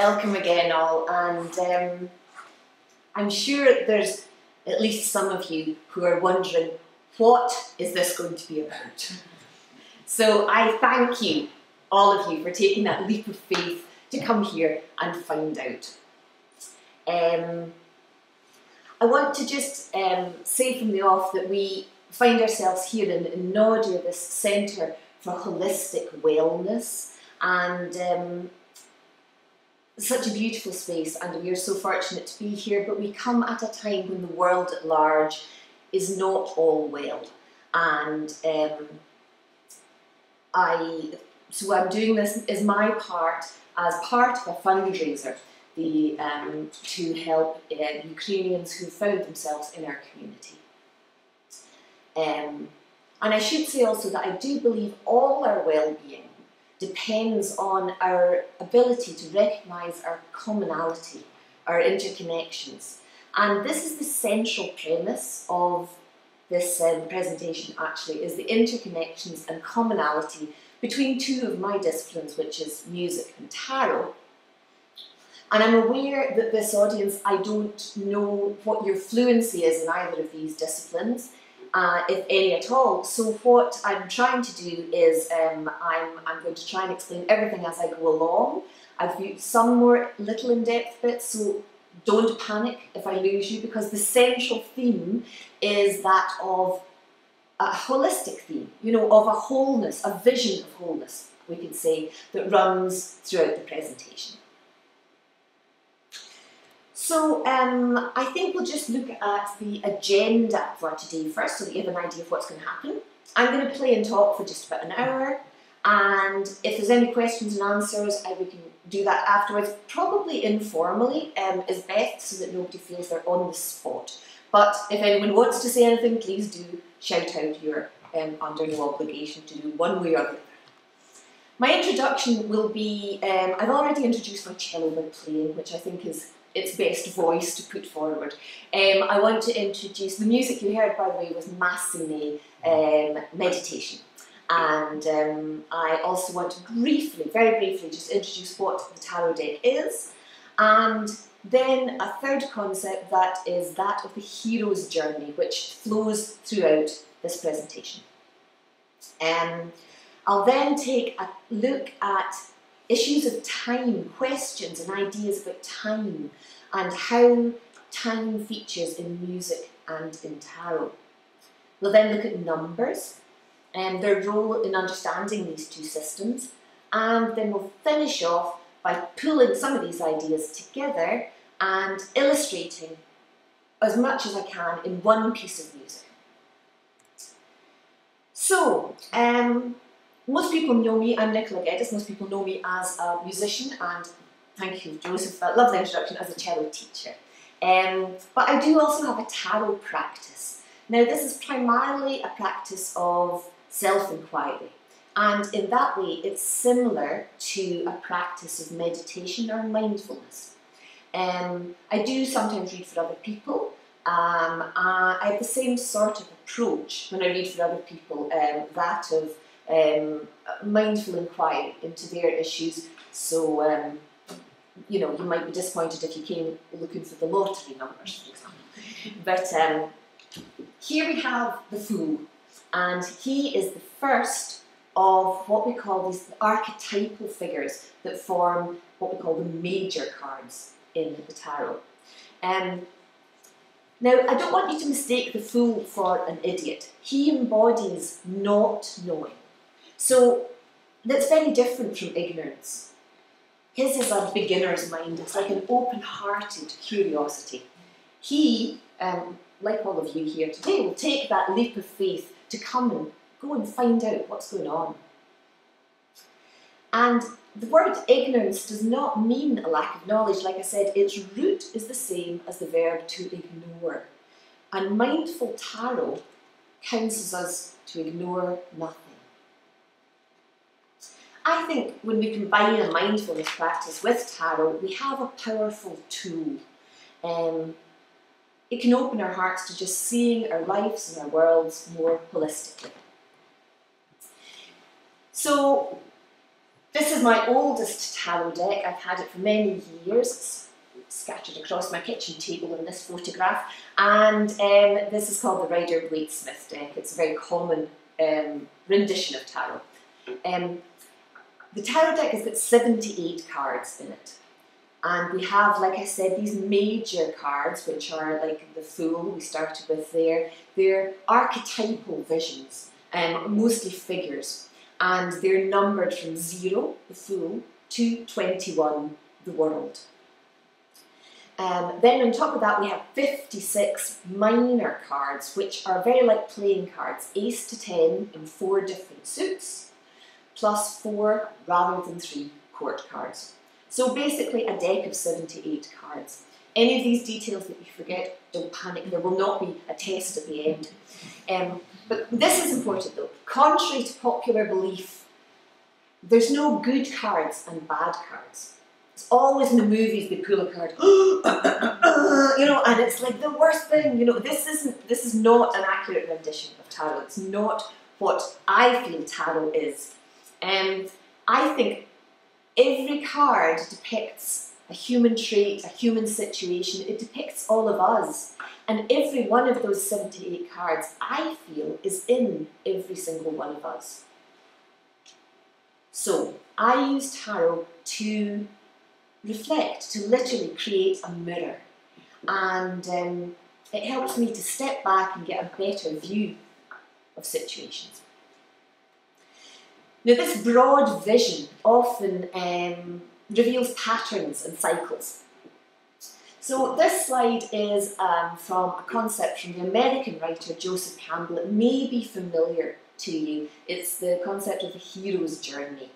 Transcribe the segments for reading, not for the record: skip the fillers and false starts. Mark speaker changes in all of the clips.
Speaker 1: Welcome again all, and I'm sure there's at least some of you who are wondering, what is this going to be about? So I thank you, all of you, for taking that leap of faith to come here and find out. I want to just say from the off that we find ourselves here in Nadia, this centre for holistic wellness, and such a beautiful space, and we are so fortunate to be here, but we come at a time when the world at large is not all well, and so I'm doing this as my part, as part of a fundraiser to help Ukrainians who found themselves in our community. And I should say also that I do believe all our well-being depends on our ability to recognise our commonality, our interconnections. And this is the central premise of this presentation, actually, is the interconnections and commonality between two of my disciplines, which is music and tarot. And I'm aware that this audience, I don't know what your fluency is in either of these disciplines, if any at all. So what I'm trying to do is I'm going to try and explain everything as I go along. I've used some more little in-depth bits, so don't panic if I lose you, because the central theme is that of a holistic theme, you know, of a wholeness, a vision of wholeness, we could say, that runs throughout the presentation. So I think we'll just look at the agenda for today first, so that you have an idea of what's going to happen. I'm going to play and talk for just about an hour, and if there's any questions and answers, we can do that afterwards, probably informally is best, so that nobody feels they're on the spot. But if anyone wants to say anything, please do shout out. You're under no obligation to do one way or the other. My introduction will be, I've already introduced my cello by playing, which I think is its best voice to put forward. I want to introduce, the music you heard, by the way, was Massine meditation. And I also want to briefly, very briefly, just introduce what the tarot deck is. And then a third concept, that is that of the hero's journey, which flows throughout this presentation. I'll then take a look at issues of time, questions and ideas about time, and how time features in music and in tarot. We'll then look at numbers and their role in understanding these two systems, and then we'll finish off by pulling some of these ideas together and illustrating as much as I can in one piece of music. So, most people know me, I'm Nicola Geddes, most people know me as a musician, and thank you, Joseph, for that lovely introduction, as a cello teacher. But I do also have a tarot practice. Now, this is primarily a practice of self-inquiry, and in that way it's similar to a practice of meditation or mindfulness. I do sometimes read for other people. I have the same sort of approach when I read for other people, that of mindful inquiry into their issues. So, you know, you might be disappointed if you came looking for the lottery numbers, for example. But here we have the Fool, and he is the first of what we call these archetypal figures that form what we call the major cards in the tarot. Now, I don't want you to mistake the Fool for an idiot. He embodies not knowing. So that's very different from ignorance. His is a beginner's mind. It's like an open-hearted curiosity. He, like all of you here today, will take that leap of faith to come and go and find out what's going on. And the word ignorance does not mean a lack of knowledge. Like I said, its root is the same as the verb to ignore. And mindful tarot counsels us to ignore nothing. I think when we combine a mindfulness practice with tarot, we have a powerful tool. It can open our hearts to just seeing our lives and our worlds more holistically. So This is my oldest tarot deck. I've had it for many years. It's scattered across my kitchen table in this photograph. And this is called the Rider-Waite-Smith deck. It's a very common rendition of tarot. The tarot deck has got 78 cards in it. And we have, like I said, these major cards, which are like the Fool we started with there. They're archetypal visions, mostly figures. And they're numbered from 0, the Fool, to 21, the World. Then on top of that we have 56 minor cards, which are very like playing cards, Ace to 10 in 4 different suits, plus 4 rather than 3 court cards. So basically a deck of 78 cards. Any of these details that you forget, don't panic, there will not be a test at the end. But this is important though. Contrary to popular belief, there's no good cards and bad cards. It's always in the movies they pull a card, you know, and it's like the worst thing. You know, this is not an accurate rendition of tarot. It's not what I feel tarot is. I think every card depicts a human trait, a human situation. It depicts all of us. And every one of those 78 cards, I feel, is in every single one of us. So, I use tarot to reflect, to literally create a mirror. And it helps me to step back and get a better view of situations. Now, this broad vision often reveals patterns and cycles. So this slide is from a concept from the American writer Joseph Campbell. It may be familiar to you. It's the concept of the hero's journey.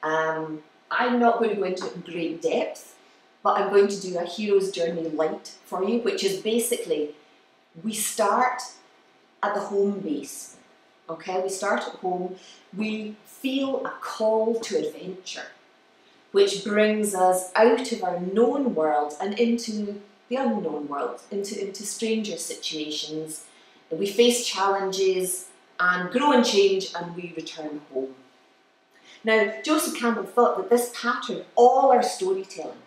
Speaker 1: I'm not going to go into it in great depth, but I'm going to do a hero's journey light for you, which is basically we start at the home base. Okay, we start at home. We feel a call to adventure, which brings us out of our known world and into the unknown world, into stranger situations. We face challenges and grow and change, and we return home. Now, Joseph Campbell thought that this pattern, all our storytelling,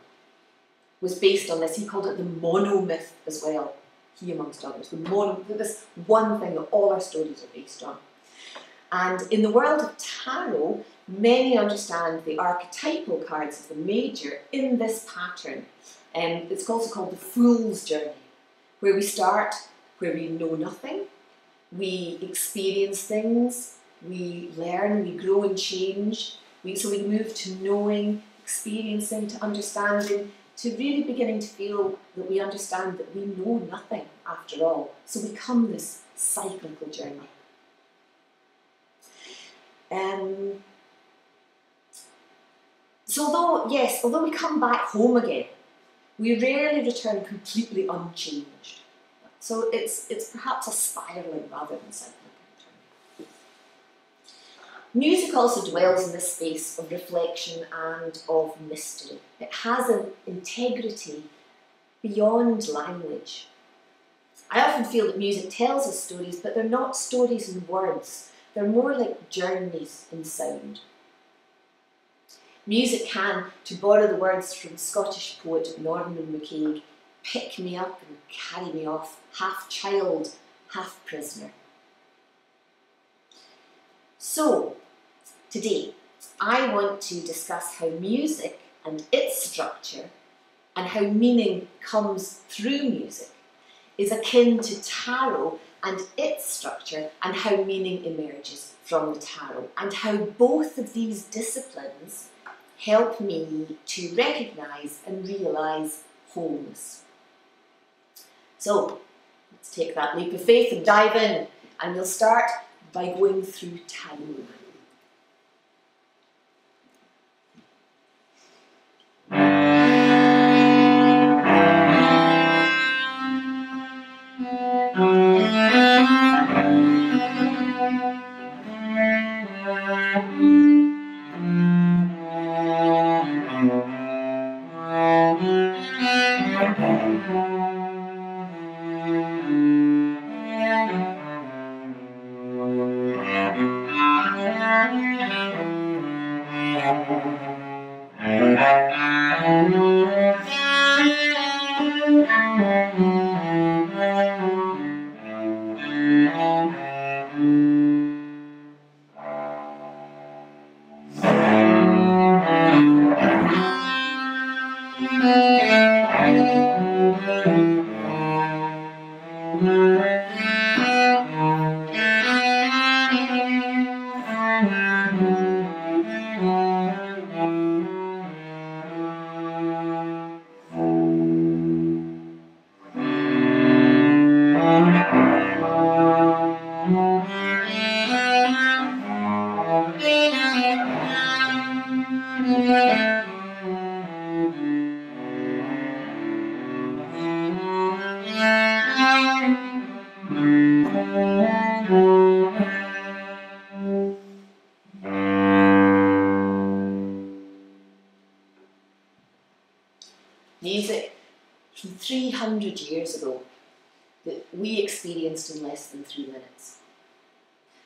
Speaker 1: was based on this. He called it the monomyth as well, he amongst others. This one thing that all our stories are based on. And in the world of tarot, many understand the archetypal cards of the major in this pattern. It's also called the Fool's Journey, where we start where we know nothing, we experience things, we learn, we grow and change. So we move to knowing, experiencing, to understanding, to really beginning to feel that we understand that we know nothing after all. So we come this cyclical journey. So although we come back home again, we rarely return completely unchanged. So it's perhaps a spiralling rather than cyclical return. Music also dwells in this space of reflection and of mystery. It has an integrity beyond language. I often feel that music tells us stories, but they're not stories in words. They're more like journeys in sound. Music can, to borrow the words from Scottish poet Norman MacCaig, pick me up and carry me off, half child, half prisoner. So, today, I want to discuss how music and its structure and how meaning comes through music is akin to tarot and its structure and how meaning emerges from the tarot, and how both of these disciplines help me to recognise and realise wholeness. So, let's take that leap of faith and dive in, and we'll start by going through tarot. Music from 300 years ago that we experienced in less than 3 minutes.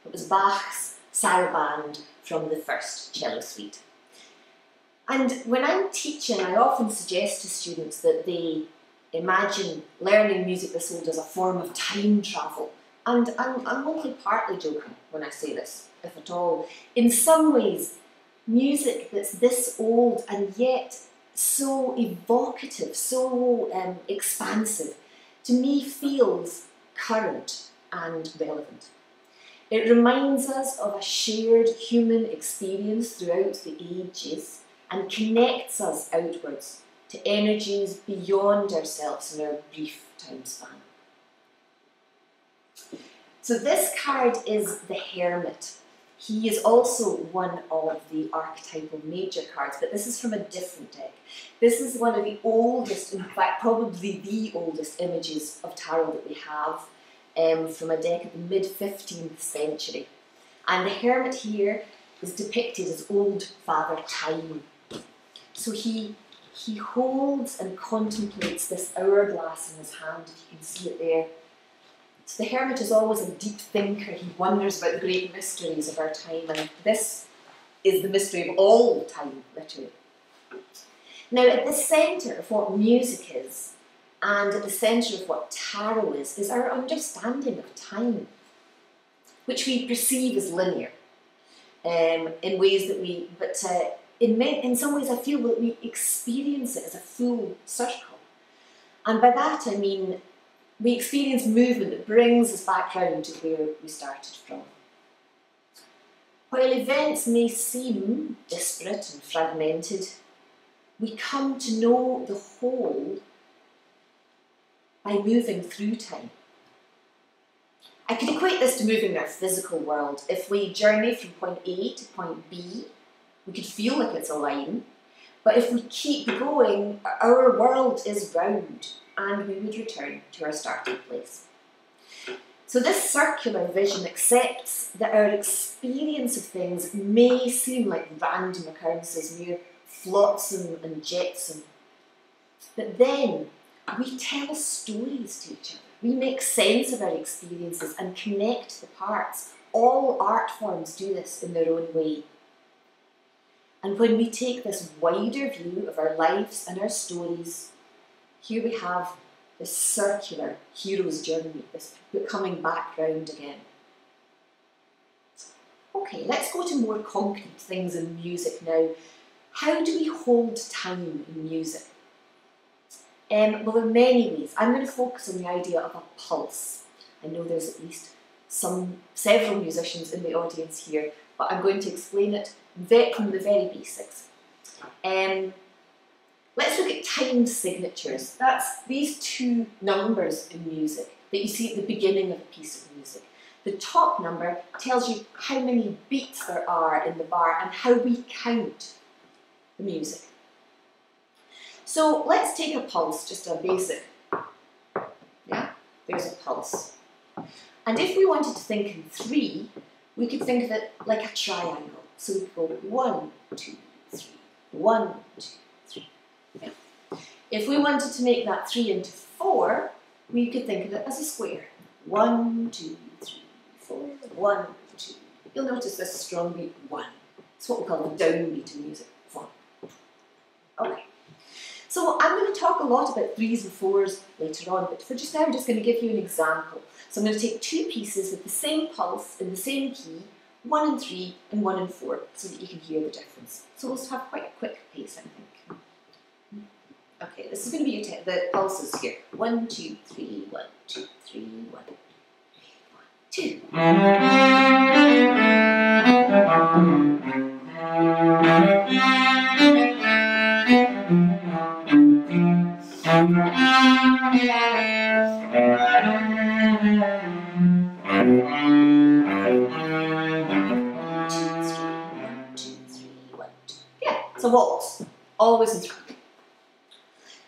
Speaker 1: It was Bach's Saraband from the first cello suite. And when I'm teaching, I often suggest to students that they imagine learning music this old as a form of time travel. And I'm only partly joking when I say this, if at all. In some ways, music that's this old and yet so evocative, so expansive, to me feels current and relevant. It reminds us of a shared human experience throughout the ages and connects us outwards to energies beyond ourselves in our brief time span. So this card is the Hermit. He is also one of the archetypal major cards, but this is from a different deck. This is one of the oldest, in fact probably the oldest images of tarot that we have, from a deck of the mid-15th century. And the Hermit here is depicted as old Father Time. So he holds and contemplates this hourglass in his hand, if you can see it there. So the Hermit is always a deep thinker. He wonders about the great mysteries of our time, and this is the mystery of all time, literally. Now, at the centre of what music is, and at the centre of what tarot is our understanding of time, which we perceive as linear, in ways that we, but in some ways I feel that we experience it as a full circle. And by that I mean we experience movement that brings us back round to where we started from. While events may seem disparate and fragmented, we come to know the whole by moving through time. I could equate this to moving our physical world. If we journey from point A to point B, we could feel like it's a line, but if we keep going, our world is round and we would return to our starting place. So this circular vision accepts that our experience of things may seem like random occurrences, mere flotsam and jetsam, but then we tell stories to each other. We make sense of our experiences and connect the parts. All art forms do this in their own way. And when we take this wider view of our lives and our stories, here we have this circular hero's journey, this coming back round again. Okay, let's go to more concrete things in music now. How do we hold time in music? Well, there are many ways. I'm going to focus on the idea of a pulse. I know there's at least several musicians in the audience here, but I'm going to explain it from the very basics. Let's look at time signatures. That's these two numbers in music that you see at the beginning of a piece of music. The top number tells you how many beats there are in the bar and how we count the music. So let's take a pulse, just a basic. Yeah, there's a pulse. And if we wanted to think in 3, we could think of it like a triangle. So we could go 1, 2, 3, 1, 2, 3. Yeah. If we wanted to make that 3 into 4, we could think of it as a square. 1, 2, 3, 4, 1, 2. You'll notice this strong beat 1. It's what we call the downbeat in music. 1. Okay. So I'm going to talk a lot about 3s and 4s later on, but for just now I'm just going to give you an example. So I'm going to take 2 pieces with the same pulse in the same key, 1 and 3 and 1 and 4, so that you can hear the difference. So we'll have quite a quick pace, I think. Okay, this is going to be the pulses here. 1, 2, 3, 1. 2, 3, 1, 2. Yeah, it's a waltz, always in 3.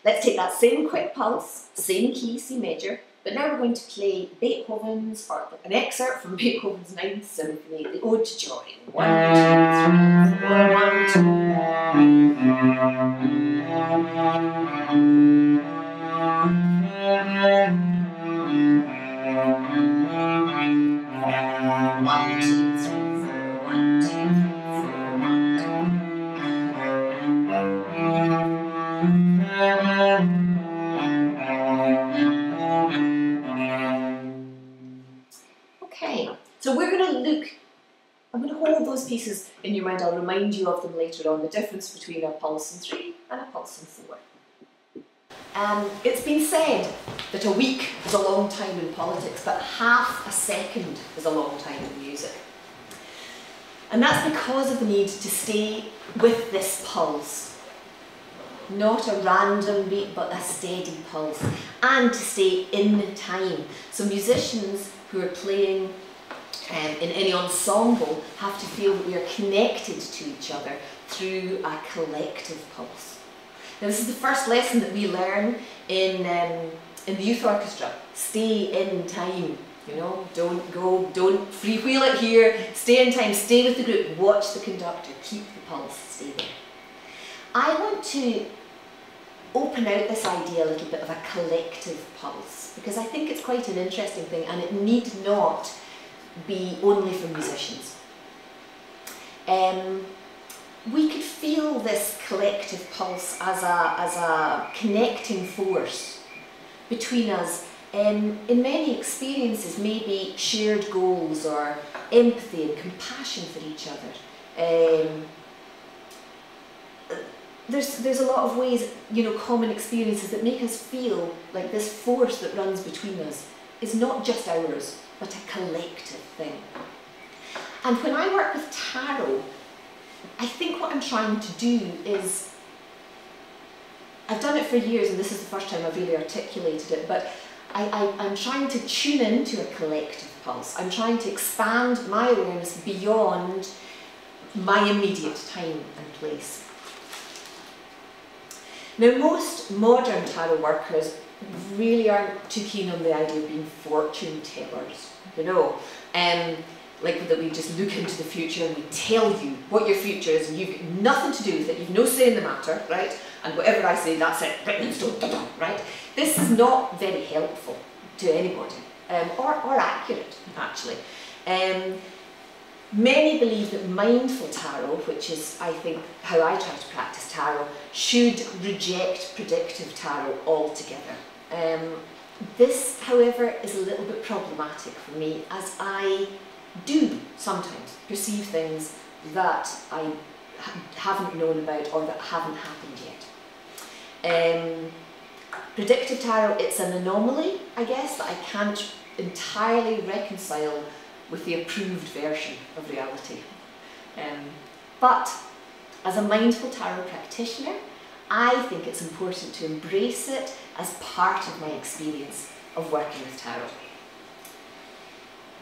Speaker 1: Let's take that same quick pulse, same key, C major, but now we're going to play Beethoven's, or an excerpt from Beethoven's 9th Symphony, the Ode to Joy. 1, 2, 3, 4, 1, 2. Okay, so we're going to look, I'm going to hold those pieces in your mind. I'll remind you of them later on, the difference between a pulse in 3 and a pulse in 4. It's been said that a week is a long time in politics, but half a second is a long time in music. And that's because of the need to stay with this pulse. Not a random beat, but a steady pulse. And to stay in time. So musicians who are playing in any ensemble have to feel that we are connected to each other through a collective pulse. Now this is the first lesson that we learn in the youth orchestra. Stay in time, you know, don't freewheel it here, stay in time, stay with the group, watch the conductor, keep the pulse, stay there. I want to open out this idea a little bit of a collective pulse, because I think it's quite an interesting thing and it need not be only for musicians. We could feel this collective pulse as a connecting force between us in many experiences, maybe shared goals or empathy and compassion for each other. There's a lot of ways, you know, common experiences that make us feel like this force that runs between us is not just ours, but a collective thing. And when I work with tarot, I think what I'm trying to do is, I've done it for years and this is the first time I've really articulated it, but I'm trying to tune into a collective pulse. I'm trying to expand my awareness beyond my immediate time and place. Now most modern tarot workers really aren't too keen on the idea of being fortune tellers, you know. Like that we just look into the future and we tell you what your future is and you've got nothing to do with it, you've no say in the matter, right? And whatever I say, that's it, written in stone, right? This is not very helpful to anybody, or accurate, actually. Many believe that mindful tarot, which is, I think, how I try to practice tarot, should reject predictive tarot altogether. This, however, is a little bit problematic for me, as I do sometimes perceive things that I haven't known about or that haven't happened yet. Predictive tarot, it's an anomaly, I guess, that I can't entirely reconcile with the approved version of reality. But as a mindful tarot practitioner, I think it's important to embrace it as part of my experience of working with tarot.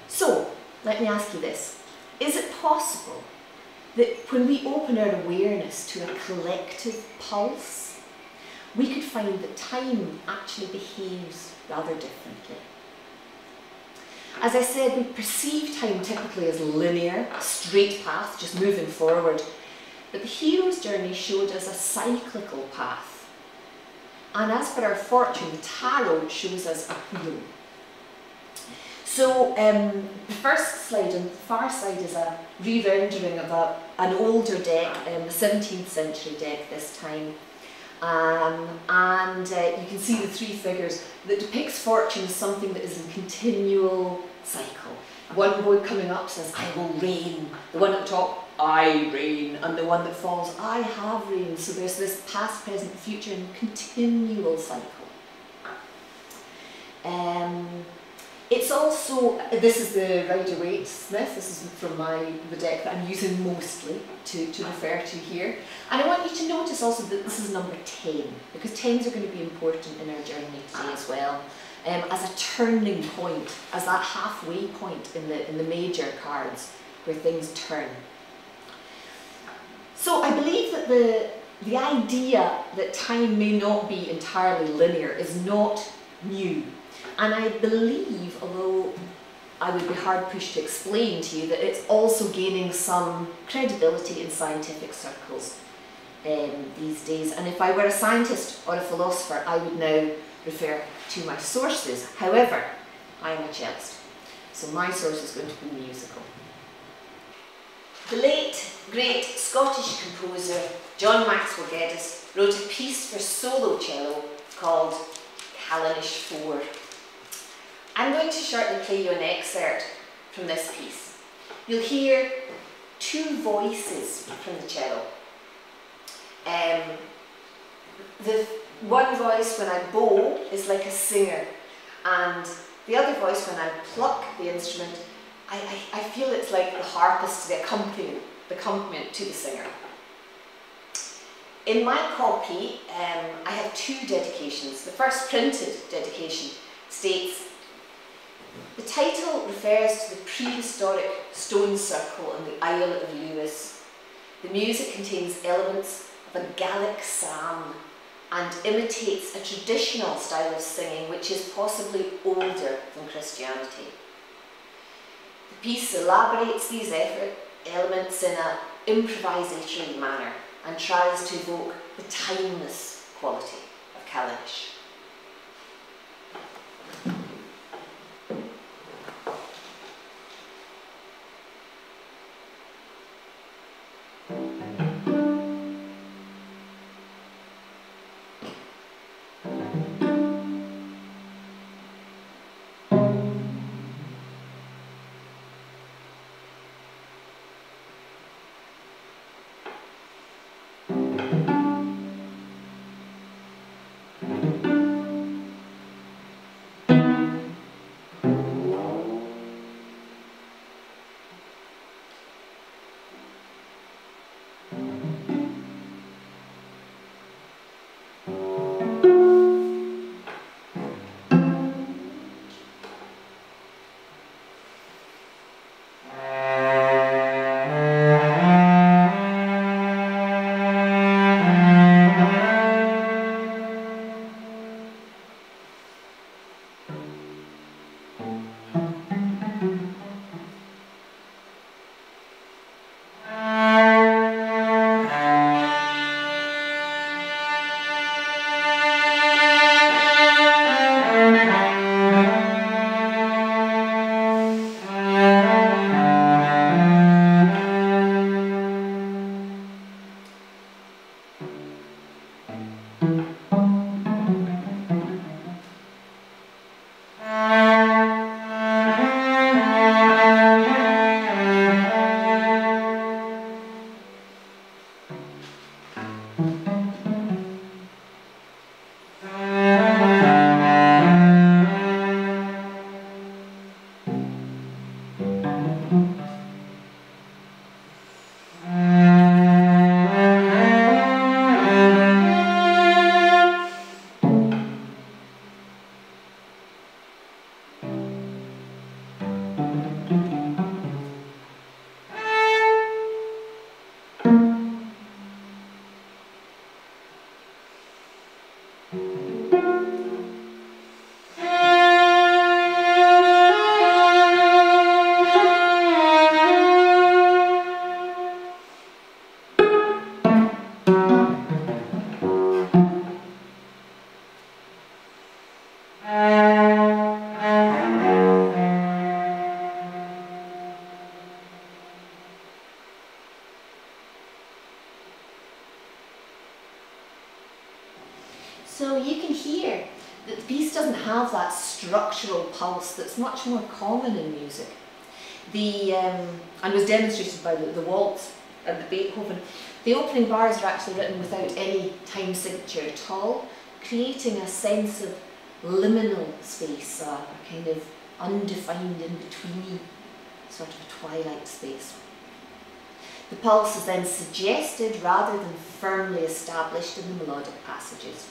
Speaker 1: So, let me ask you this. Is it possible that when we open our awareness to a collective pulse, we could find that time actually behaves rather differently? As I said, we perceive time typically as linear, a straight path, just moving forward. But the hero's journey showed us a cyclical path. And as for our fortune, the tarot shows us a wheel. So the first slide on the far side is a re-rendering of an older deck, the 17th century deck this time. You can see the 3 figures that depicts fortune as something that is in continual cycle. One boy coming up says, I will reign. The one at the top, I reign. And the one that falls, I have reigned. So there's this past, present, future, and continual cycle. It's also, this is the Rider-Waite-Smith, this is from the deck that I'm using mostly to refer to here. And I want you to notice also that this is number 10, because 10s are going to be important in our journey today as well, as a turning point, as that halfway point in the major cards where things turn. So I believe that the idea that time may not be entirely linear is not new. And I believe, although I would be hard pushed to explain to you, that it's also gaining some credibility in scientific circles these days. And if I were a scientist or a philosopher, I would now refer to my sources. However, I am a cellist, so my source is going to be musical. The late, great Scottish composer John Maxwell Geddes wrote a piece for solo cello called Callanish 4. I'm going to shortly play you an excerpt from this piece. You'll hear two voices from the cello. The one voice when I bow is like a singer, and the other voice when I pluck the instrument, I feel it's like the harpist, the accompaniment to the singer. In my copy, I have two dedications. The first printed dedication states, "The title refers to the prehistoric stone circle on the Isle of Lewis. The music contains elements of a Gallic psalm and imitates a traditional style of singing which is possibly older than Christianity. The piece elaborates these elements in an improvisatory manner and tries to evoke the timeless quality of Callanish." So you can hear that the piece doesn't have that structural pulse that's much more common in music. And was demonstrated by the waltz and the Beethoven. The opening bars are actually written without any time signature at all, creating a sense of liminal space, a kind of undefined in-between sort of a twilight space. The pulse is then suggested rather than firmly established in the melodic passages.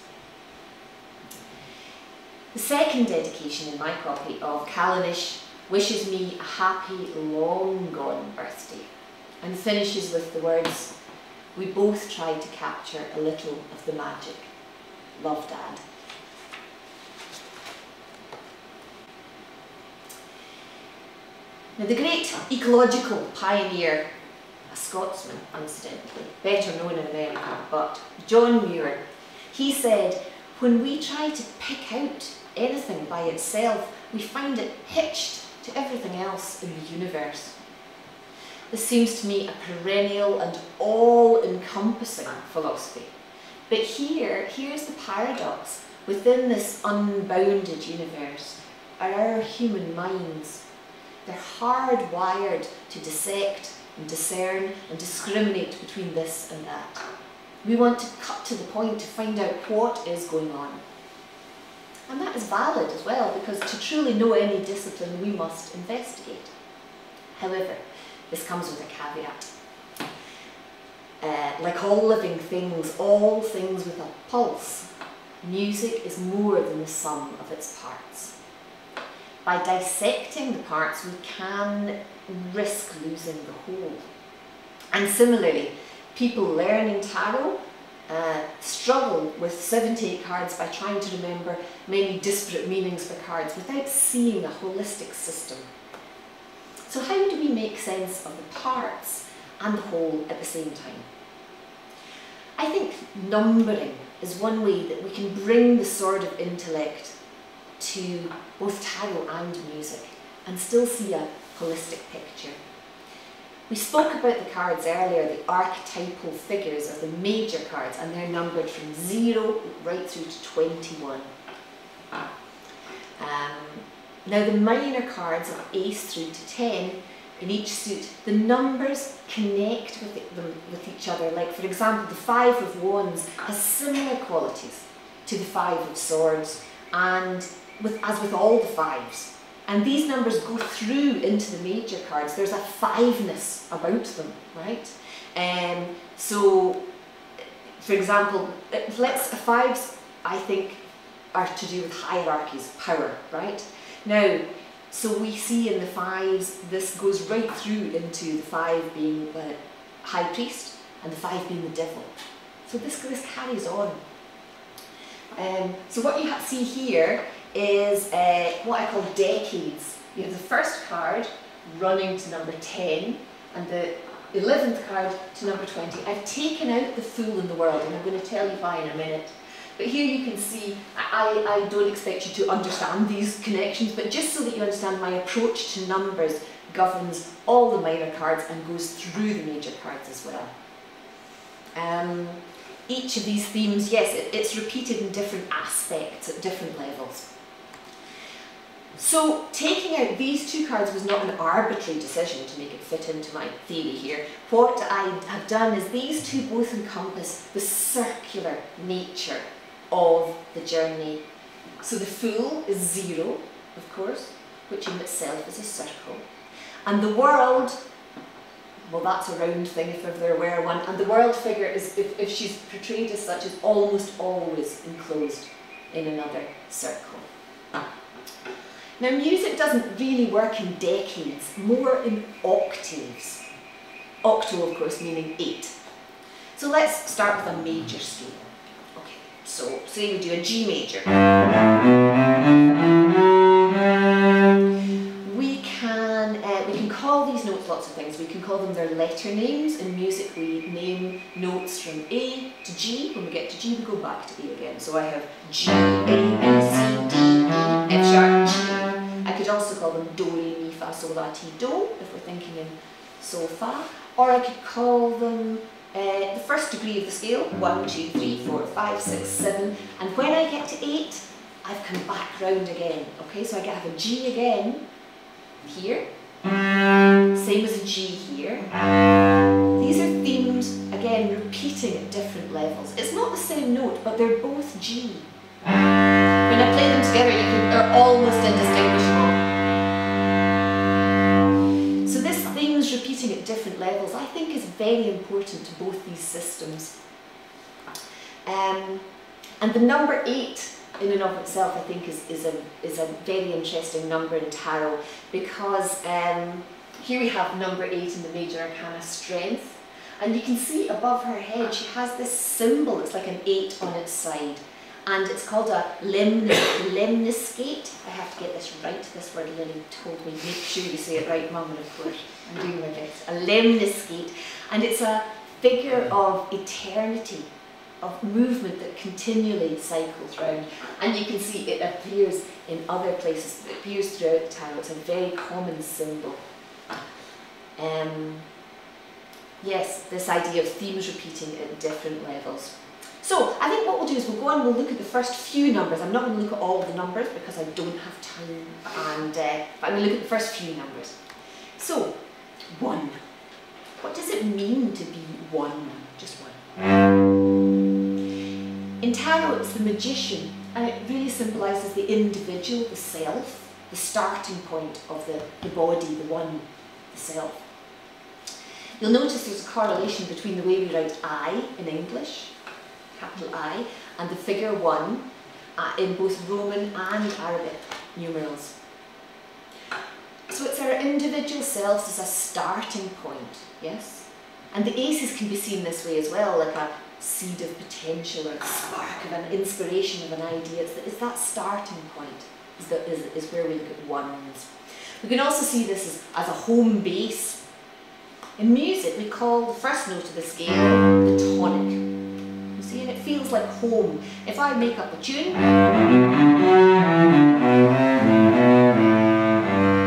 Speaker 1: The second dedication in my copy of Callanish wishes me a happy, long gone birthday and finishes with the words, "We both tried to capture a little of the magic. Love, Dad." Now, the great ecological pioneer, a Scotsman incidentally, better known in America, but John Muir, he said, "When we try to pick out anything by itself, we find it hitched to everything else in the universe." This seems to me a perennial and all-encompassing philosophy. But here's the paradox. Within this unbounded universe are our human minds. They're hardwired to dissect and discern and discriminate between this and that. We want to cut to the point to find out what is going on. And that is valid as well, because to truly know any discipline, we must investigate. However, this comes with a caveat. Like all living things, all things with a pulse, music is more than the sum of its parts. By dissecting the parts, we can risk losing the whole. And similarly, people learning tarot struggle with 78 cards by trying to remember many disparate meanings for cards without seeing a holistic system. So how do we make sense of the parts and the whole at the same time? I think numbering is one way that we can bring the sword of intellect to both tarot and music and still see a holistic picture. We spoke about the cards earlier, the archetypal figures of the major cards, and they're numbered from 0 right through to 21. Now the minor cards of ace through to 10 in each suit, the numbers connect with each other. Like, for example, the 5 of wands has similar qualities to the 5 of swords, and as with all the 5s. And these numbers go through into the major cards. There's a 5-ness about them, right? So, for example, 5s, I think, are to do with hierarchies, power, right? Now, so we see in the 5s, this goes right through into the 5 being the high priest and the 5 being the devil. So this carries on. So what you see here is what I call decades. You have the first card running to number 10 and the 11th card to number 20. I've taken out the fool in the world, and I'm going to tell you why in a minute. But here you can see, I don't expect you to understand these connections, but just so that you understand, my approach to numbers governs all the minor cards and goes through the major cards as well. Each of these themes, yes, it's repeated in different aspects at different levels. So taking out these 2 cards was not an arbitrary decision to make it fit into my theory here. What I have done is these 2 both encompass the circular nature of the journey. So the Fool is 0, of course, which in itself is a circle. And the World, well, that's a round thing if ever there were one. And the World figure is, if she's portrayed as such, is almost always enclosed in another circle. Now, music doesn't really work in decades, more in octaves. Octo, of course, meaning 8. So let's start with a major scale. Okay, so say we do a G major. We can call these notes lots of things. We can call them their letter names. In music, we name notes from A to G. When we get to G, we go back to A again. So I have G, A, B, C, D, E, F sharp, G. I could also call them Do, Re, Mi, Fa, Sol, La, Ti, Do, if we're thinking in Sol, Fa. Or I could call them the first degree of the scale, 1, 2, 3, 4, 5, 6, 7. And when I get to 8, I've come back round again. Okay, so I have a G again here. Same as a G here. These are themes, again, repeating at different levels. It's not the same note, but they're both G. When when I play them together, they're almost indistinguishable. So this themes repeating at different levels, I think, is very important to both these systems. And the number 8 in and of itself, I think, is a very interesting number in tarot, because here we have number 8 in the major arcana, strength, and you can see above her head she has this symbol. It's like an 8 on its side, and it's called a lemniscate. I have to get this right. This word Lily told me, make sure you say it right, Mum, and of course I'm doing my best. A lemniscate, and it's a figure of eternity, of movement that continually cycles round, and you can see it appears in other places. It appears throughout the tarot. It's a very common symbol. Yes, this idea of themes repeating at different levels. So I think what we'll do is we'll go on and we'll look at the first few numbers. I'm not going to look at all the numbers because I don't have time, and but I'm going to look at the first few numbers. So 1. What does it mean to be 1? Just 1. In tarot, it's the magician, and it really symbolises the individual, the self, the starting point of the body, the one, the self. You'll notice there's a correlation between the way we write I in English, capital I, and the figure 1 in both Roman and Arabic numerals. So it's our individual selves as a starting point, yes? And the aces can be seen this way as well, like a seed of potential or a spark of an inspiration of an idea. It's that starting point is where we look at 1s. We can also see this as a home base. In music, we call the first note of the scale the tonic. You see, and it feels like home. If I make up a tune, and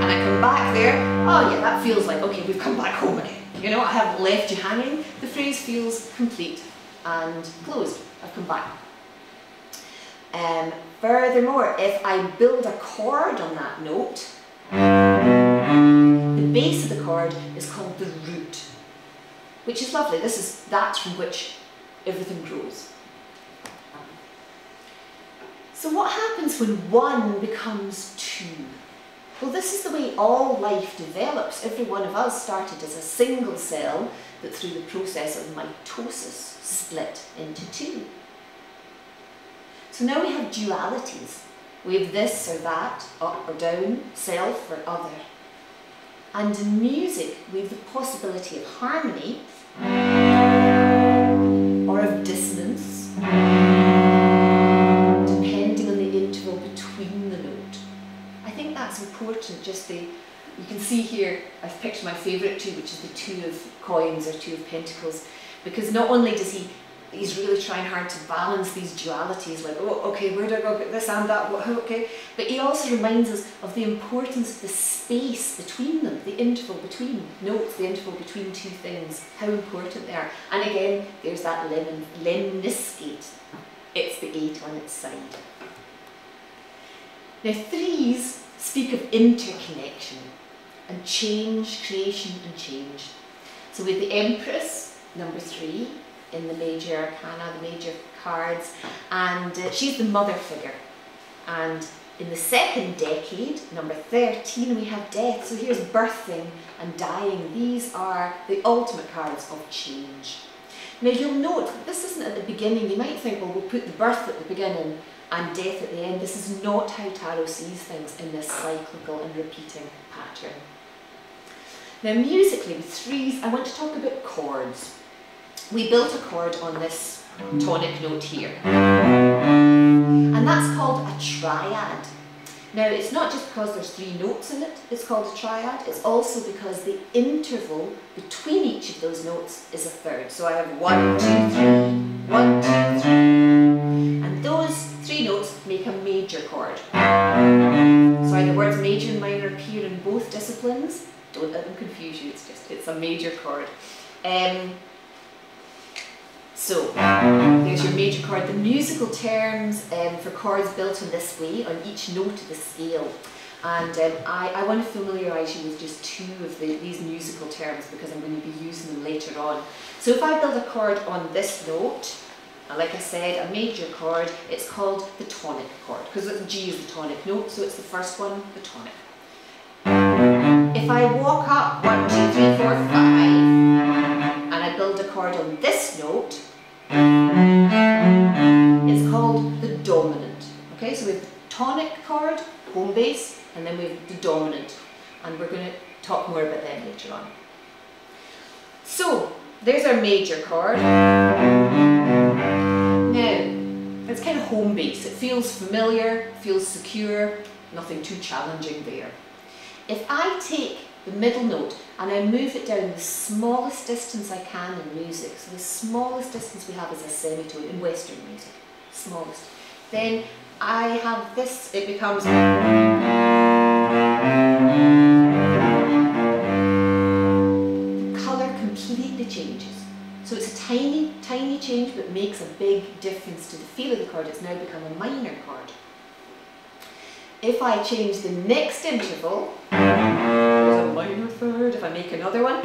Speaker 1: I come back there, oh yeah, that feels like, okay, we've come back home again. You know, I haven't left you hanging. The phrase feels complete and closed. I've come back. Furthermore, if I build a chord on that note, the base of the chord is called the root, which is lovely. That's from which everything grows. So what happens when 1 becomes 2? Well, this is the way all life develops. Every one of us started as a single cell that through the process of mitosis split into 2. So now we have dualities. We have this or that, up or down, self or other. And in music, we have the possibility of harmony or of dissonance, depending on the interval between the note. I think that's important. You can see here, I've picked my favourite 2, which is the 2 of coins or 2 of pentacles, because not only does he's really trying hard to balance these dualities, like, oh, okay, where do I go get this and that, okay, but he also reminds us of the importance of the space between them, the interval between notes, the interval between 2 things, how important they are. And again, there's that lemniscate. It's the 8 on its side. Now 3s speak of interconnection and change, creation and change. So with the Empress, number 3, in the major arcana, the major cards, and she's the mother figure. And in the second decade, number 13, we have death. So here's birthing and dying. These are the ultimate cards of change. Now you'll note, this isn't at the beginning. You might think, well, we'll put the birth at the beginning and death at the end. This is not how tarot sees things in this cyclical and repeating pattern. Now musically, with 3s, I want to talk about chords. We built a chord on this tonic note here, and that's called a triad. Now it's not just because there's 3 notes in it, it's called a triad, it's also because the interval between each of those notes is a third. So I have 1, 2, 3, 1, 2, 3, and those 3 notes make a major chord. Sorry, the words major and minor appear in both disciplines. Don't let them confuse you, it's a major chord. So, there's your major chord. The musical terms for chords built in this way on each note of the scale. And I want to familiarise you with just 2 of these musical terms because I'm going to be using them later on. So if I build a chord on this note, And like I said, a major chord, it's called the tonic chord, because G is the tonic note, so it's the first one, the tonic. If I walk up 1, 2, 3, 4, 5, and I build a chord on this note, it's called the dominant. Okay, so we have the tonic chord, home bass, and then we have the dominant. And we're going to talk more about them later on. So, there's our major chord. Now, it's kind of home bass. It feels familiar, feels secure, nothing too challenging there. If I take the middle note and I move it down the smallest distance I can in music, so the smallest distance we have is a semitone in Western music, smallest, then I have this, it becomes, the colour completely changes. So it's a tiny, tiny change, but makes a big difference to the feel of the chord. It's now become a minor chord. If I change the next interval, there's a minor third, if I make another one,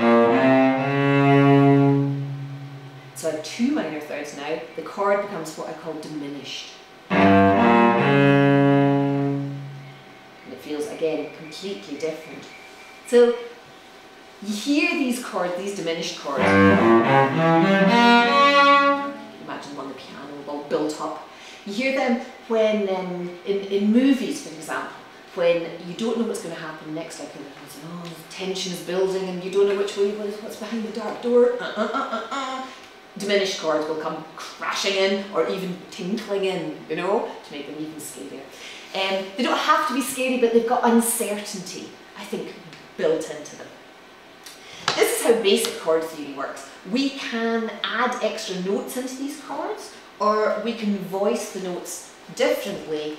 Speaker 1: so I have 2 minor thirds now, the chord becomes what I call diminished. And it feels, again, completely different. So, you hear these chords, these diminished chords. Imagine them on the piano, all built up. You hear them when, in movies, for example, when you don't know what's going to happen next, like tension is building and you don't know which way, what's behind the dark door. Diminished chords will come crashing in or even tinkling in, you know, to make them even scarier. They don't have to be scary, but they've got uncertainty, I think, built into them. This is how basic chord theory works. We can add extra notes into these chords, or we can voice the notes differently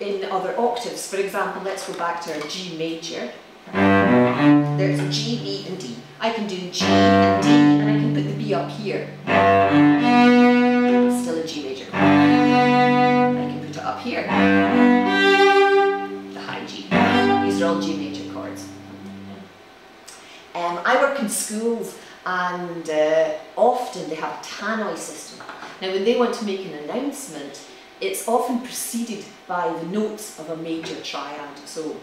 Speaker 1: in other octaves. For example, let's go back to our G major. There's G, B and D. I can do G and D and I can put the B up here. Still a G major. I can put it up here. The high G. These are all G major chords. I work in schools and often they have a tannoy system. Now when they want to make an announcement, it's often preceded by the notes of a major triad. So,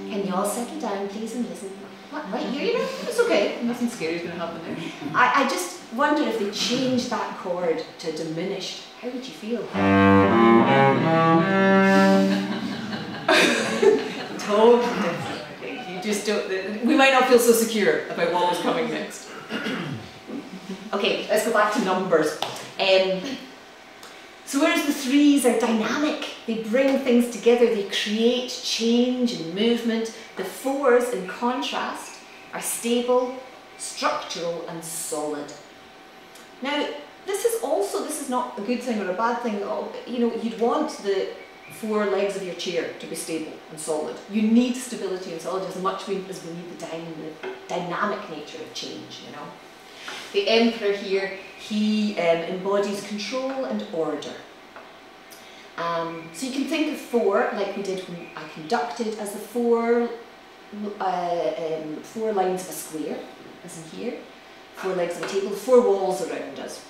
Speaker 1: can you all settle down please and listen? What, right here, you know? It's okay, nothing scary is going to happen there. I just wonder if they change that chord to diminished, how would you feel? Totally different. You just don't, we might not feel so secure about what was coming next. Okay, let's go back to numbers. So whereas the threes are dynamic, they bring things together, they create change and movement, the fours, in contrast, are stable, structural and solid. Now, this is not a good thing or a bad thing. You know, you'd want the 4 legs of your chair to be stable and solid. You need stability and solidity as much as we need the dynamic nature of change, you know. The emperor here, he embodies control and order. So you can think of 4, like we did when I conducted, as the 4 lines of a square, as in here, 4 legs of a table, 4 walls around us.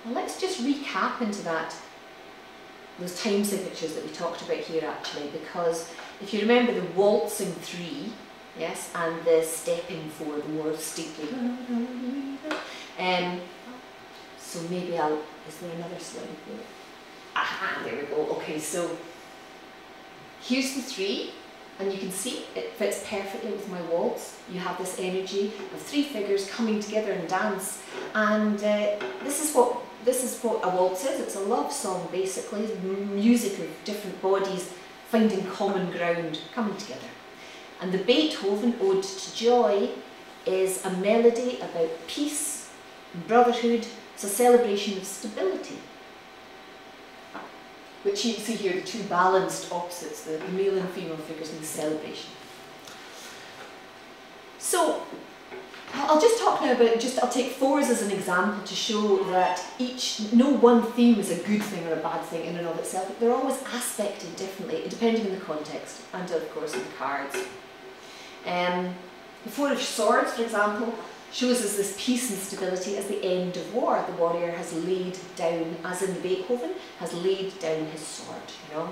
Speaker 1: Well, let's just recap into that, those time signatures that we talked about here actually, because if you remember the waltzing 3, yes, and the stepping 4, the more stately. So maybe is there another slide here? Aha, there we go. Okay, so here's the 3, and you can see it fits perfectly with my waltz. You have this energy of 3 figures coming together in dance, and this is what a waltz is. It's a love song basically, music of different bodies finding common ground, coming together. And the Beethoven Ode to Joy is a melody about peace, brotherhood. It's a celebration of stability. Which you can see here, the 2 balanced opposites, the male and female figures in the celebration. So, I'll just talk now about, I'll take 4s as an example to show that no one theme is a good thing or a bad thing in and of itself. They're always aspected differently, depending on the context, and of course on the cards. The 4 of Swords, for example, shows us this peace and stability as the end of war. The warrior has laid down, as in Beethoven, has laid down his sword, you know.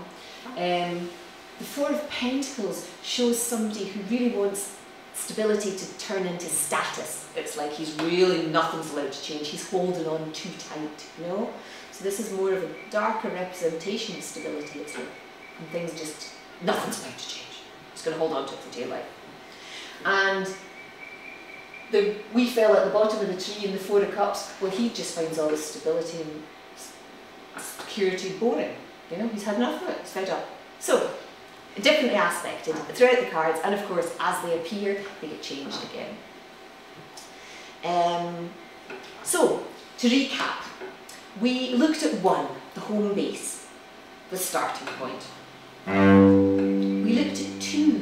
Speaker 1: The Four of Pentacles shows somebody who really wants stability to turn into status. It's like he's really, nothing's allowed to change. He's holding on too tight, you know. So this is more of a darker representation of stability. It's like, and things just, nothing's allowed to change. He's going to hold on to it for dear life. And the wee fella at the bottom of the tree in the Four of Cups, well, he just finds all this stability and security boring. You know, he's had enough of it, he's fed up. So, differently aspected throughout the cards, and of course, as they appear, they get changed again. So, to recap, we looked at 1, the home base, the starting point. We looked at 2,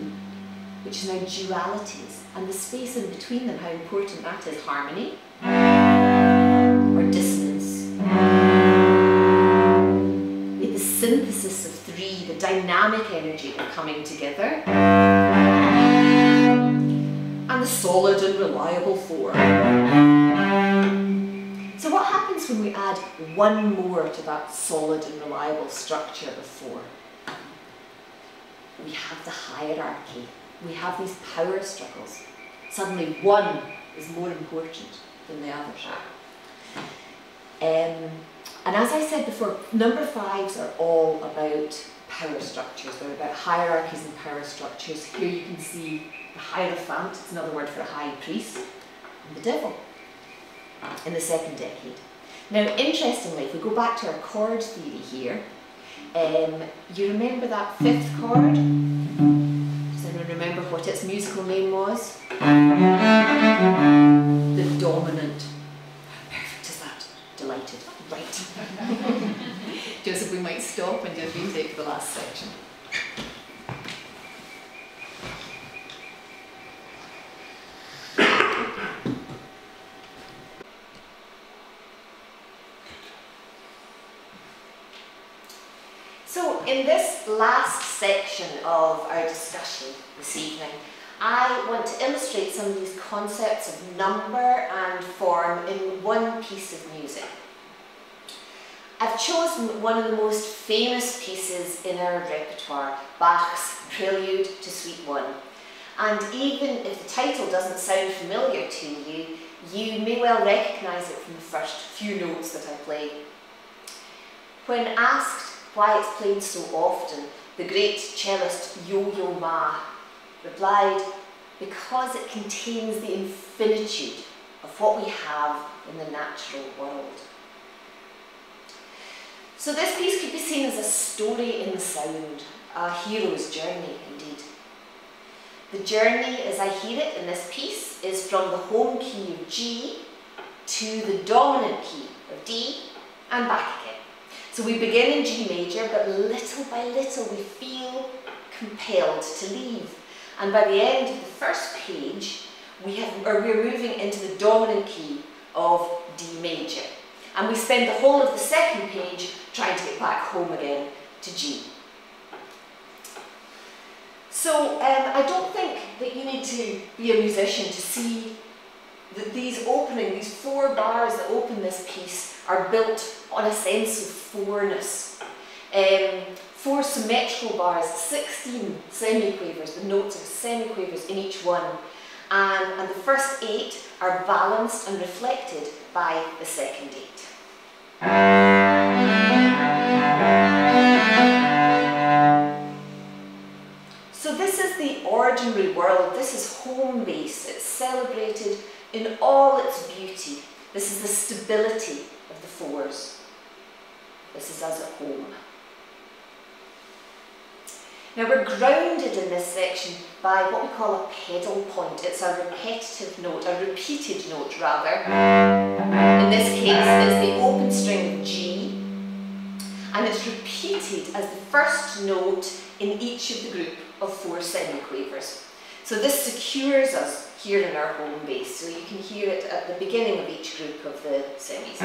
Speaker 1: which is now dualities, and the space in between them, how important that is. Harmony or dissonance. With the synthesis of 3, the dynamic energy of coming together, and the solid and reliable 4. So what happens when we add 1 more to that solid and reliable structure of 4? We have the hierarchy. We have these power struggles. Suddenly 1 is more important than the others. And as I said before, number 5s are all about power structures. They're about hierarchies and power structures. Here you can see the Hierophant, it's another word for a high priest, and the devil in the 2nd decade. Now, interestingly, if we go back to our chord theory here, you remember that 5th chord? Does anyone remember what its musical name was? The dominant. How perfect is that? Delighted. Right. Joseph, we might stop and do a retake for the last section. So in this last section of our discussion this evening, I want to illustrate some of these concepts of number and form in one piece of music. I've chosen one of the most famous pieces in our repertoire, Bach's Prelude to Suite 1. And even if the title doesn't sound familiar to you, you may well recognise it from the first few notes that I play. When asked why it's played so often, the great cellist Yo-Yo Ma replied, because it contains the infinitude of what we have in the natural world. So this piece could be seen as a story in sound, a hero's journey indeed. The journey, as I hear it in this piece, is from the home key of G to the dominant key of D and back again. So we begin in G major, but little by little we feel compelled to leave. And by the end of the first page, we're moving into the dominant key of D major. And we spend the whole of the second page trying to get back home again to G. So I don't think that you need to be a musician to see that these 4 bars that open this piece are built on a sense of fourness. 4 symmetrical bars, 16 semiquavers, the notes of semiquavers in each one. And the first 8 are balanced and reflected by the second 8. So this is the ordinary world, this is home base, it's celebrated in all its beauty. This is the stability of the 4s. This is us at home. Now we're grounded in this section by what we call a pedal point. It's a repetitive note, a repeated note rather. In this case it's the open string of G, and it's repeated as the first note in each of the group of 4 semiquavers. So this secures us here in our home base. So you can hear it at the beginning of each group of the semis.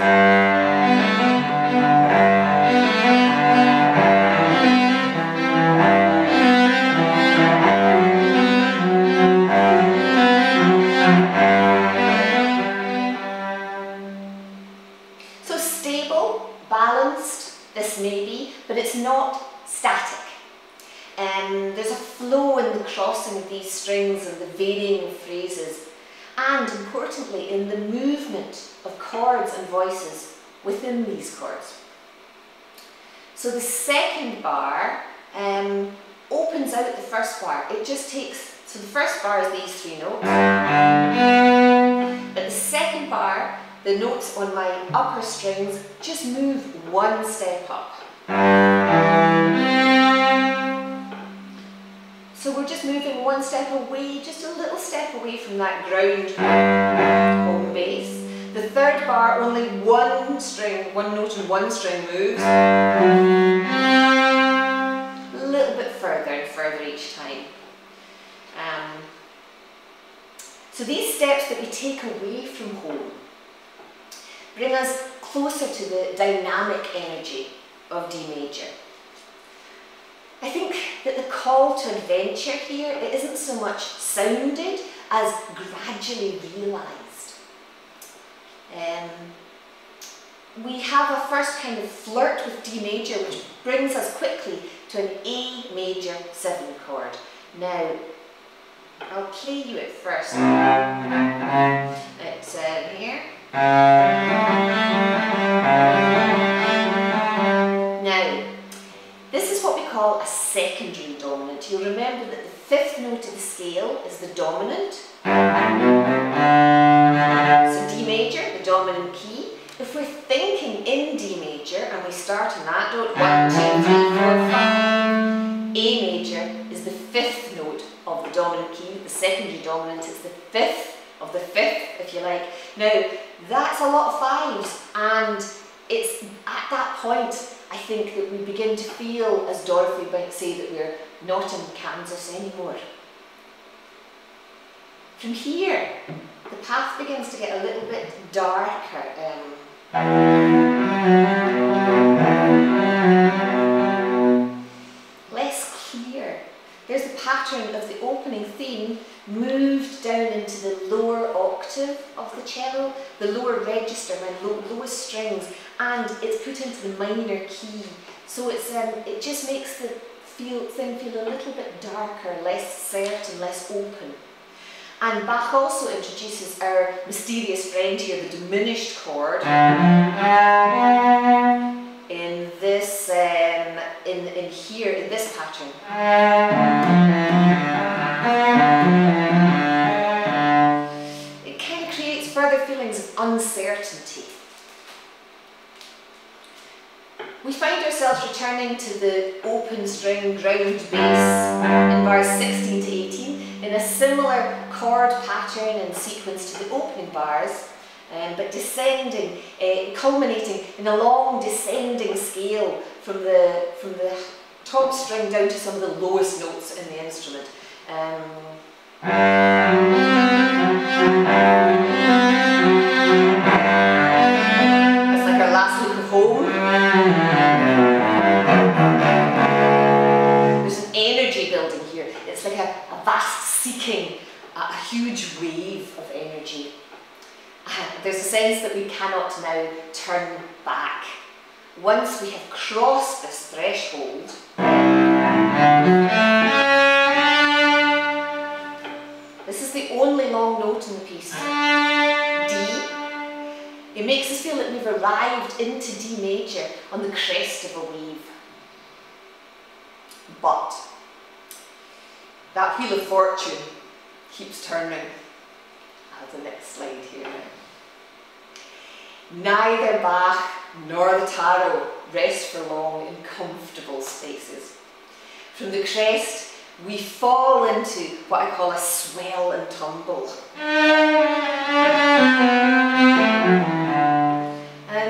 Speaker 1: flow in the crossing of these strings and the varying phrases, and importantly in the movement of chords and voices within these chords. So the second bar opens out the first bar. It just takes, so the first bar is these three notes, but the second bar, the notes on my upper strings just move one step up. So we're just moving one step away, just a little step away from that ground home base. The third bar, only one string, one note and one string moves. A little bit further and further each time. So these steps that we take away from home bring us closer to the dynamic energy of D major. I think that the call to adventure here, it isn't so much sounded as gradually realised. We have a first kind of flirt with D major, which brings us quickly to an A major 7 chord. Now, I'll play you it first. It's here. Now, this is what we call a secondary dominant. You'll remember that the fifth note of the scale is the dominant. So D major, the dominant key. If we're thinking in D major and we start on that note, 1, 2, 3, 4, 5, A major is the fifth note of the dominant key. The secondary dominant is the fifth of the fifth, if you like. Now, that's a lot of fives, and it's at that point I think that we begin to feel, as Dorothy might say, that we're not in Kansas anymore. From here, the path begins to get a little bit darker. Less clear. There's the pattern of the opening theme moved down into the lower octave of the cello, the lower register, my lowest strings, and it's put into the minor key. So it's it just makes the thing feel a little bit darker, less certain, less open. And Bach also introduces our mysterious friend here, the diminished chord, in this, in here, in this pattern. It kind of creates further feelings of uncertainty. We find ourselves returning to the open string ground bass in bars 16 to 18 in a similar chord pattern and sequence to the opening bars, but descending, culminating in a long descending scale from the top string down to some of the lowest notes in the instrument. It's like our last look of home. There's an energy building here. It's like a vast seeking, a huge wave of energy. There's a sense that we cannot now turn back. Once we have crossed this threshold, this is the only long note in the piece, D. It makes us feel that we've arrived into D major on the crest of a wave. But that wheel of fortune keeps turning. I have the next slide here now. Neither Bach nor the tarot rest for long in comfortable spaces. From the crest, we fall into what I call a swell and tumble.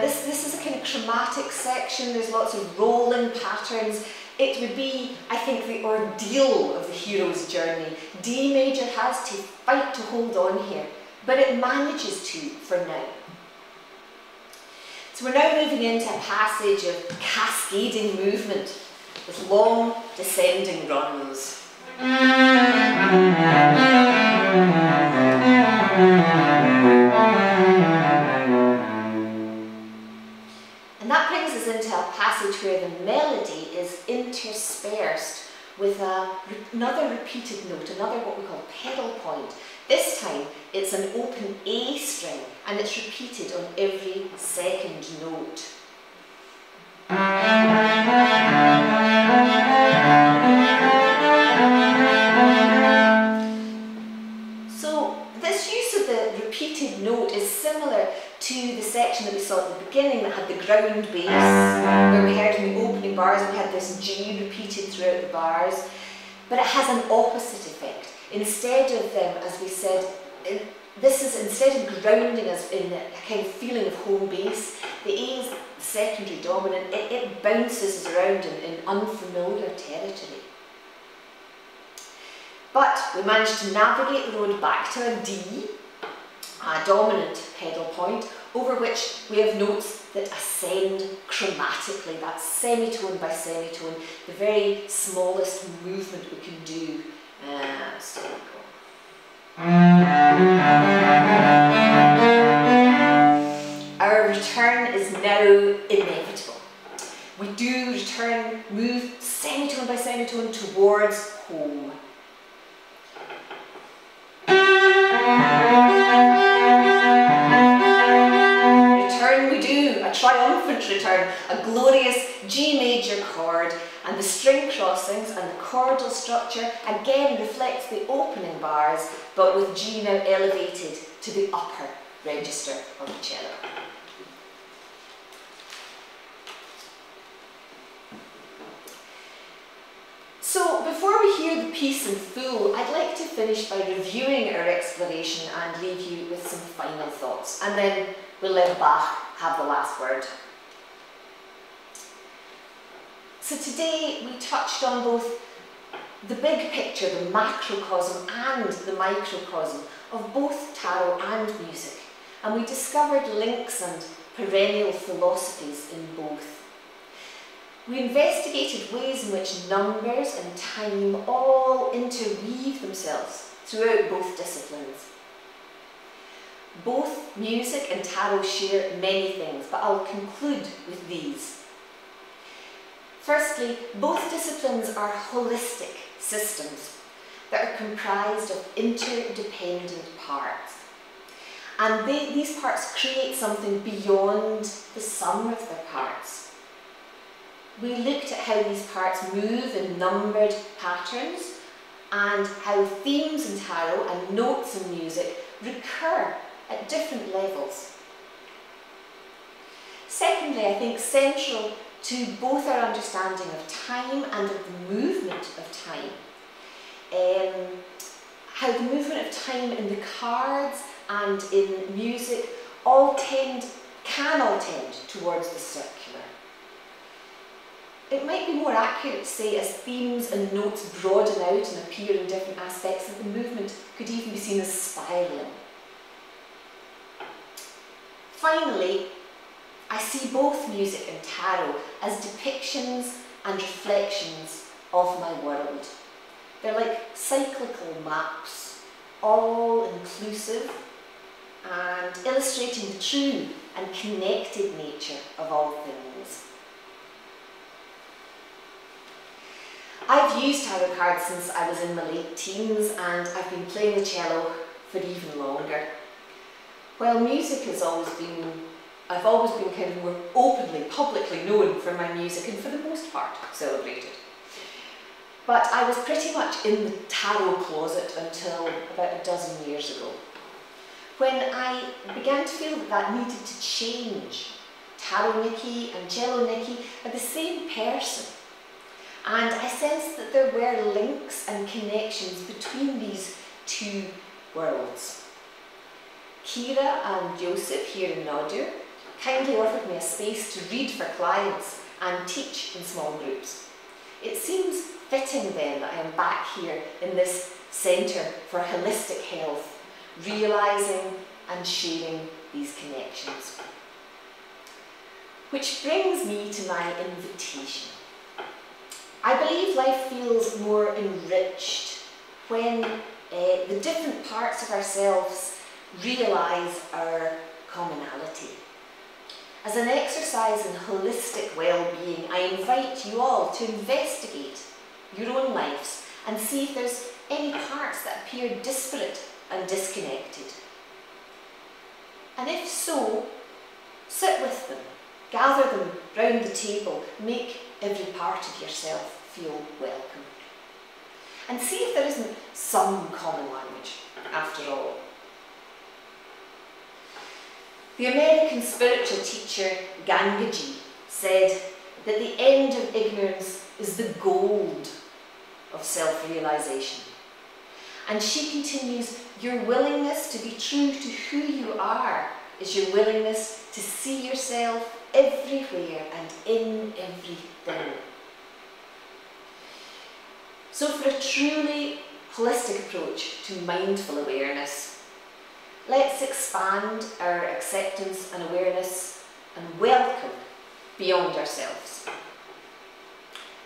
Speaker 1: This is a kind of chromatic section. There's lots of rolling patterns. It would be, I think, the ordeal of the hero's journey. D major has to fight to hold on here, but it manages to for now. So we're now moving into a passage of cascading movement with long descending runs. And that brings us into a passage where the melody is interspersed with another repeated note, another what we call pedal point. This time it's an open A string and it's repeated on every second note. So this use of the repeated note is similar to the section that we saw at the beginning that had the ground bass, where we heard in the opening bars we had this G repeated throughout the bars, but it has an opposite effect. Instead of them, as we said, this is instead of grounding us in a kind of feeling of home base, the A is the secondary dominant, it bounces us around in unfamiliar territory. But we managed to navigate the road back to a D, a dominant pedal point, over which we have notes that ascend chromatically. That's semitone by semitone, the very smallest movement we can do. So we go. Our return is now inevitable. We do return, move semitone by semitone towards home. Return we do, a triumphant return, a glorious G major chord, and the string crossings and the chordal structure again reflects the opening bars, but with G now elevated to the upper register of the cello. So before we hear the piece in full, I'd like to finish by reviewing our exploration and leave you with some final thoughts, and then we'll let Bach have the last word. So today we touched on both the big picture, the macrocosm and the microcosm of both tarot and music, and we discovered links and perennial philosophies in both. We investigated ways in which numbers and time all interweave themselves throughout both disciplines. Both music and tarot share many things, but I'll conclude with these. Firstly, both disciplines are holistic systems that are comprised of interdependent parts. And these parts create something beyond the sum of their parts. We looked at how these parts move in numbered patterns and how themes in tarot and notes in music recur at different levels. Secondly, I think central to both our understanding of time and of the movement of time, how the movement of time in the cards and in music can all tend towards the circular. It might be more accurate to say as themes and notes broaden out and appear in different aspects that the movement could even be seen as spiralling. Finally, I see both music and tarot as depictions and reflections of my world. They're like cyclical maps, all inclusive and illustrating the true and connected nature of all things. I've used tarot cards since I was in my late teens, and I've been playing the cello for even longer. While music has I've always been kind of more openly, publicly known for my music, and for the most part celebrated. But I was pretty much in the tarot closet until about a dozen years ago, when I began to feel that needed to change. Tarot Nikki and cello Nikki are the same person. And I sensed that there were links and connections between these two worlds. Kira and Joseph here in Nadir kindly offered me a space to read for clients and teach in small groups. It seems fitting then that I am back here in this centre for holistic health, realising and sharing these connections. Which brings me to my invitation. I believe life feels more enriched when the different parts of ourselves realise our commonality. As an exercise in holistic well-being, I invite you all to investigate your own lives and see if there's any parts that appear disparate and disconnected. And if so, sit with them, gather them round the table, make every part of yourself feel welcome. And see if there isn't some common language after all. The American spiritual teacher Gangaji said that the end of ignorance is the gold of self-realization. And she continues, your willingness to be true to who you are is your willingness to see yourself everywhere and in everything. So for a truly holistic approach to mindful awareness, let's expand our acceptance and awareness and welcome beyond ourselves.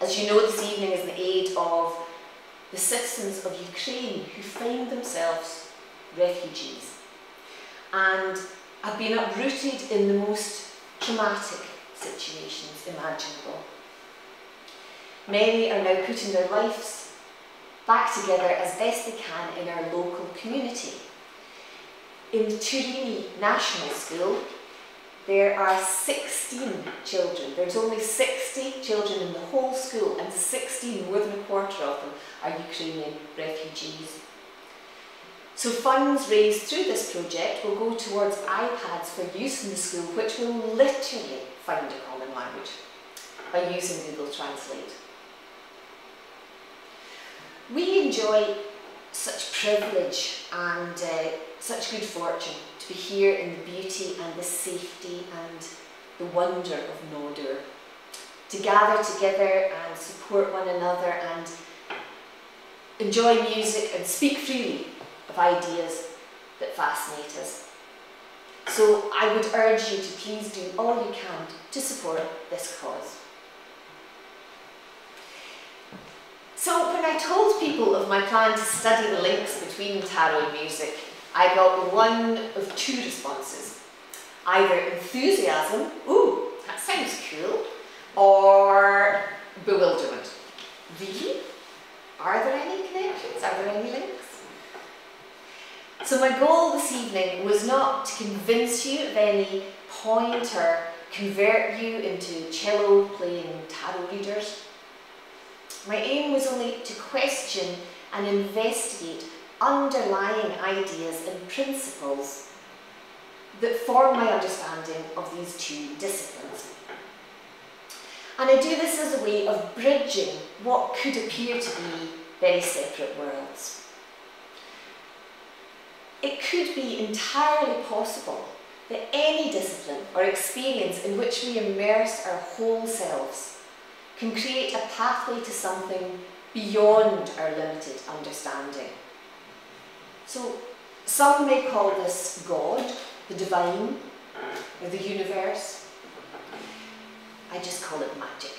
Speaker 1: As you know, this evening is in aid of the citizens of Ukraine who find themselves refugees and have been uprooted in the most traumatic situations imaginable. Many are now putting their lives back together as best they can in our local community. In the Turini National School, there are 16 children. There's only 60 children in the whole school, and 16, more than a quarter of them, are Ukrainian refugees. So funds raised through this project will go towards iPads for use in the school, which will literally find a common language by using Google Translate. We enjoy such privilege and such good fortune to be here in the beauty and the safety and the wonder of Nodor, to gather together and support one another and enjoy music and speak freely of ideas that fascinate us. So I would urge you to please do all you can to support this cause. So when I told people of my plan to study the links between tarot and music, I got one of two responses. Either enthusiasm, ooh, that sounds cool, or bewilderment. Really? Are there any connections? Are there any links? So my goal this evening was not to convince you of any point or convert you into cello playing tarot readers. My aim was only to question and investigate underlying ideas and principles that form my understanding of these two disciplines. And I do this as a way of bridging what could appear to be very separate worlds. It could be entirely possible that any discipline or experience in which we immerse our whole selves can create a pathway to something beyond our limited understanding. So some may call this God, the divine, or the universe. I just call it magic.